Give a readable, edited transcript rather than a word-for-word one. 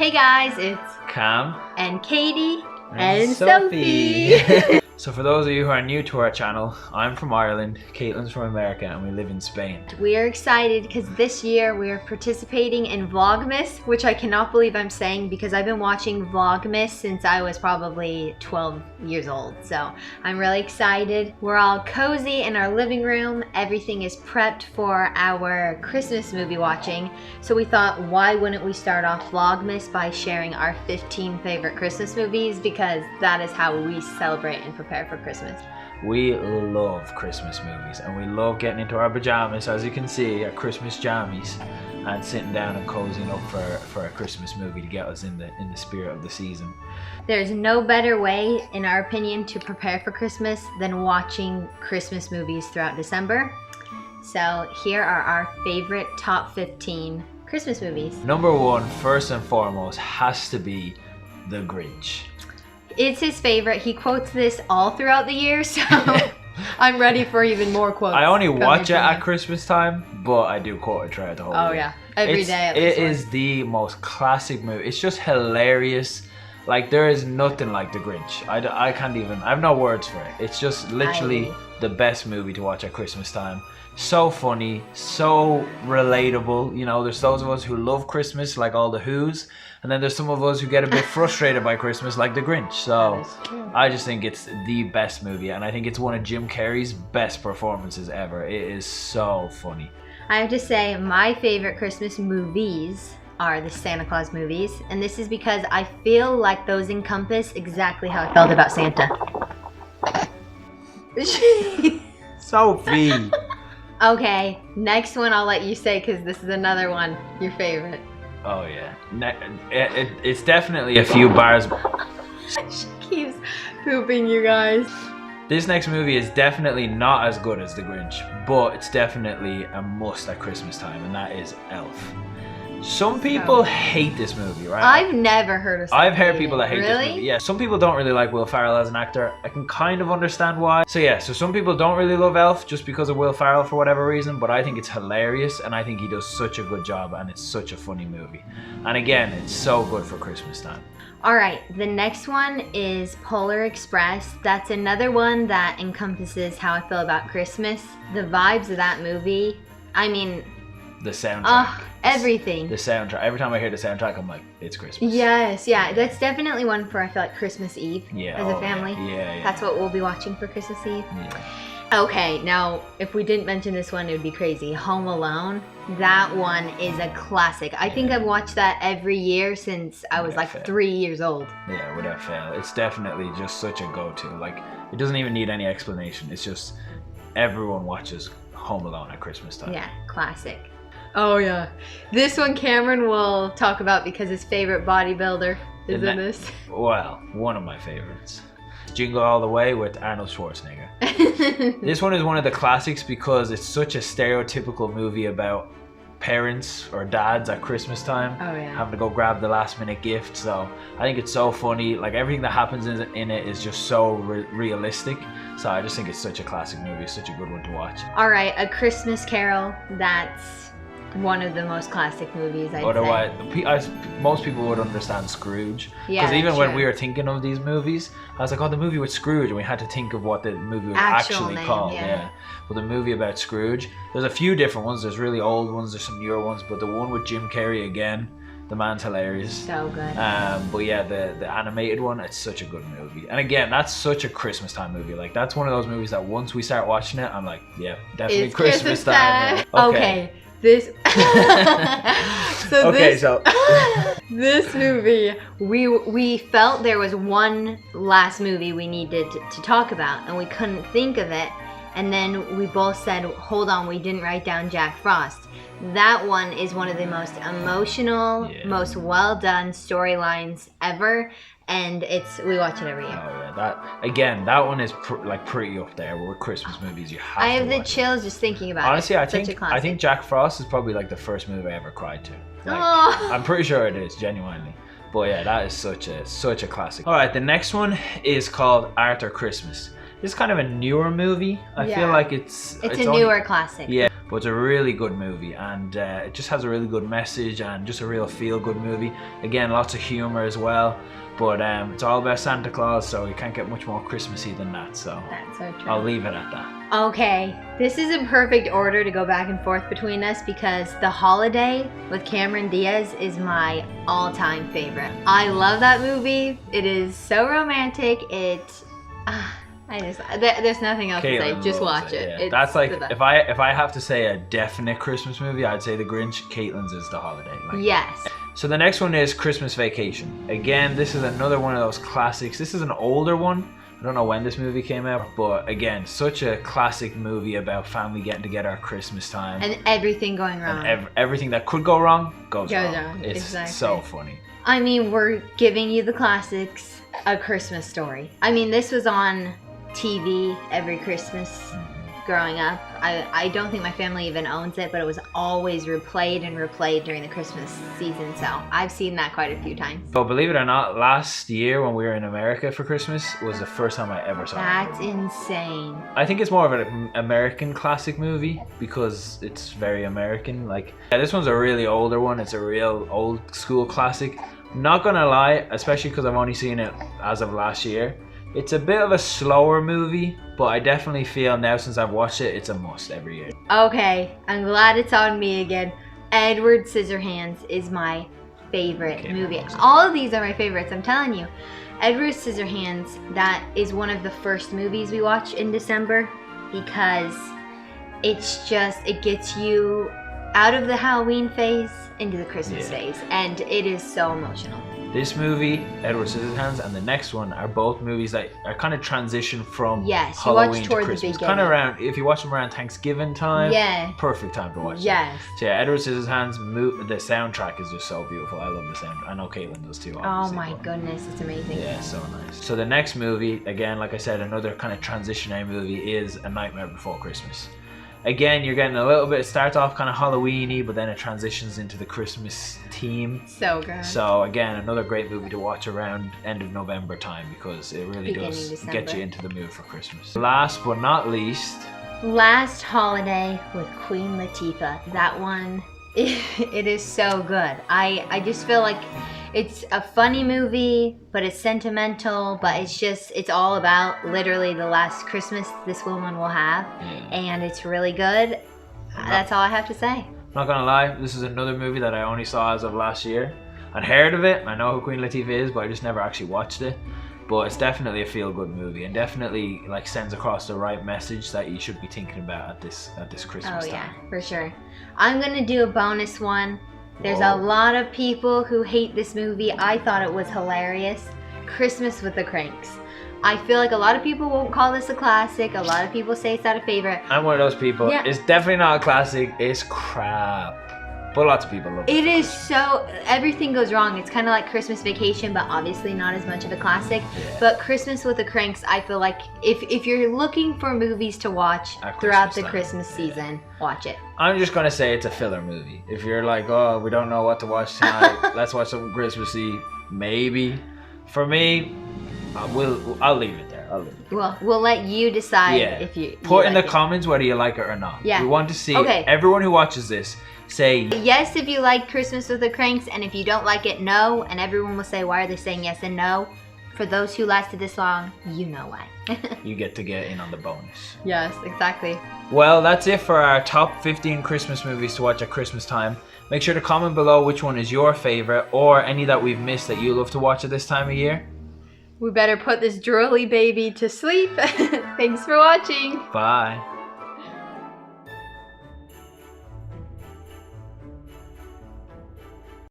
Hey guys, it's Cam and Katie and Sophie. So for those of you who are new to our channel, I'm from Ireland, Caitlin's from America, and we live in Spain. We are excited because this year we are participating in Vlogmas, which I cannot believe I'm saying because I've been watching Vlogmas since I was probably 12 years old. So I'm really excited. We're all cozy in our living room. Everything is prepped for our Christmas movie watching. So we thought, why wouldn't we start off Vlogmas by sharing our 15 favorite Christmas movies, because that is how we celebrate and prepare for Christmas. We love Christmas movies and we love getting into our pajamas, as you can see, our Christmas jammies, and sitting down and cozying up for a Christmas movie to get us in the spirit of the season. There's no better way, in our opinion, to prepare for Christmas than watching Christmas movies throughout December. So here are our favorite top 15 Christmas movies. Number one, first and foremost, has to be The Grinch. It's his favorite. He quotes this all throughout the year, so I'm ready for even more quotes. I only watch it at Christmas time, but I do quote it throughout the whole year. Oh yeah, every day. It is the most classic movie. It's just hilarious. Like, there is nothing like The Grinch. I can't even, I have no words for it. It's just literally the best movie to watch at Christmas time. So funny, so relatable. You know, there's those of us who love Christmas, like all the Who's, and then there's some of us who get a bit frustrated by Christmas, like The Grinch. So I just think it's the best movie, and I think it's one of Jim Carrey's best performances ever. It is so funny. I have to say, my favorite Christmas movies are the Santa Claus movies, and this is because I feel like those encompass exactly how I felt about Santa. Sophie. Okay, next one I'll let you say because this is another one, your favorite. Oh yeah, it's definitely a few bars. She keeps pooping, you guys. This next movie is definitely not as good as The Grinch, but it's definitely a must at Christmas time, and that is Elf. Some people hate this movie, right? I've never heard of. I've heard people that hate really? this movie. Yeah, some people don't really like Will Ferrell as an actor. I can kind of understand why. So yeah, so some people don't really love Elf just because of Will Ferrell for whatever reason, but I think it's hilarious and I think he does such a good job and it's such a funny movie. And again, it's so good for Christmas time. Alright, the next one is Polar Express. That's another one that encompasses how I feel about Christmas. The vibes of that movie, I mean... The soundtrack. Everything. The soundtrack. Every time I hear the soundtrack, I'm like, it's Christmas. Yes, yeah. That's definitely one for, I feel like, Christmas Eve as a family. Yeah. That's what we'll be watching for Christmas Eve. Yeah. Okay, now, if we didn't mention this one, it would be crazy. Home Alone. That one is a classic. I think I've watched that every year since I was like 3 years old. Yeah, without fail. It's definitely just such a go-to. Like, it doesn't even need any explanation. It's just everyone watches Home Alone at Christmas time. Yeah, classic. Oh yeah. This one Cameron will talk about because his favorite bodybuilder is in this. Well, one of my favorites. Jingle All The Way with Arnold Schwarzenegger. This one is one of the classics because it's such a stereotypical movie about parents or dads at Christmas time having to go grab the last minute gift. So I think it's so funny. Like, everything that happens in it is just so realistic. So I just think it's such a classic movie. It's such a good one to watch. All right, A Christmas Carol. That's one of the most classic movies, I'd say. Most people would understand Scrooge. Yeah, because even when we were thinking of these movies, I was like, oh, the movie with Scrooge, and we had to think of what the movie was actually called. Yeah. But the movie about Scrooge, there's a few different ones. There's really old ones, there's some newer ones, but the one with Jim Carrey again, the man's hilarious. So good. But yeah, the animated one, it's such a good movie. And again, that's such a Christmas time movie. Like, that's one of those movies that once we start watching it, I'm like, yeah, definitely it's Christmas time. Okay. This this movie, we felt there was one last movie we needed to talk about and we couldn't think of it, and then we both said, hold on, we didn't write down Jack Frost. That one is one of the most emotional, most well done storylines ever, and we watch it every year. Oh yeah, that one is pretty up there with Christmas movies. You have. I have the chills just thinking about it. Honestly, I think Jack Frost is probably like the first movie I ever cried to. Like, I'm pretty sure it is, genuinely. But yeah, that is such a classic. All right, the next one is called Arthur Christmas. It's kind of a newer movie. I feel like it's a newer classic. Yeah, but it's a really good movie, and it just has a really good message and just a real feel-good movie. Again, lots of humor as well, but it's all about Santa Claus, so you can't get much more Christmassy than that, so That's so true. I'll leave it at that. Okay, this is a perfect order to go back and forth between us because The Holiday with Cameron Diaz is my all-time favorite. I love that movie. It is so romantic. There's nothing else to say. Just watch it. Yeah. It's That's like, the best. if I have to say a definite Christmas movie, I'd say The Grinch. Caitlin's is The Holiday. Like, yes. so the next one is Christmas Vacation. Again, this is another one of those classics. This is an older one. I don't know when this movie came out, but again, such a classic movie about family getting together at Christmas time. And everything going wrong. And everything that could go wrong goes wrong. It's exactly. so funny. I mean, we're giving you the classics, A Christmas Story. I mean, this was on TV every Christmas growing up. I don't think my family even owns it, but it was always replayed and replayed during the Christmas season, so I've seen that quite a few times. But believe it or not, last year when we were in America for Christmas was the first time I ever saw it. That's insane. I think it's more of an American classic movie because it's very American. Like, yeah, this one's a really older one. It's a real old school classic. Not gonna lie, especially because I've only seen it as of last year. It's a bit of a slower movie, but I definitely feel now since I've watched it, it's a must every year. Okay, I'm glad it's on me again. Edward Scissorhands is my favorite movie. All of these are my favorites, I'm telling you. Edward Scissorhands, that is one of the first movies we watch in December because it gets you out of the Halloween phase into the Christmas phase, and it is so emotional. This movie, Edward Scissorhands, and the next one are both movies that are kind of transition from Halloween to Christmas. Kind of around, if you watch them around Thanksgiving time, perfect time to watch them. Yes. So yeah, Edward Scissorhands, the soundtrack is just so beautiful. I love the soundtrack. I know Caitlin does too. Oh my goodness, it's amazing. Yeah, so nice. So the next movie, again, like I said, another kind of transitionary movie is A Nightmare Before Christmas. Again, you're getting a little bit, it starts off kind of Halloween-y, but then it transitions into the Christmas theme. So good. So again, another great movie to watch around end of November time because it really does get you into the mood for Christmas. Last but not least, Last Holiday with Queen Latifah. That one, it is so good. I just feel like it's a funny movie, but it's sentimental, but it's all about literally the last Christmas this woman will have, and it's really good. That's all I have to say. Not gonna lie, this is another movie that I only saw as of last year. I'd heard of it, I know who Queen Latifah is, but I just never actually watched it. But it's definitely a feel-good movie and definitely like sends across the right message that you should be thinking about at this Christmas time. Oh yeah, for sure. I'm gonna do a bonus one. There's a lot of people who hate this movie. I thought it was hilarious. Christmas with the Cranks. I feel like a lot of people won't call this a classic. A lot of people say it's not a favorite. I'm one of those people. Yeah. It's definitely not a classic. It's crap. But lots of people love it. It is so, everything goes wrong. It's kind of like Christmas Vacation, but obviously not as much of a classic. Yeah. But Christmas with the Cranks, I feel like if you're looking for movies to watch throughout the Christmas season, watch it. I'm just going to say it's a filler movie. If you're like, oh, we don't know what to watch tonight, let's watch something Christmassy, maybe. For me, I'll leave it there. Well, we'll let you decide if you put in the comments whether you like it or not. Yeah. We want to see everyone who watches this say yes if you like Christmas with the Cranks, and if you don't like it, no. And everyone will say, why are they saying yes and no? For those who lasted this long, you know why. You get to get in on the bonus. Yes, exactly. Well, that's it for our top 15 Christmas movies to watch at Christmas time. Make sure to comment below which one is your favorite or any that we've missed that you love to watch at this time of year. We better put this drooly baby to sleep. Thanks for watching. Bye.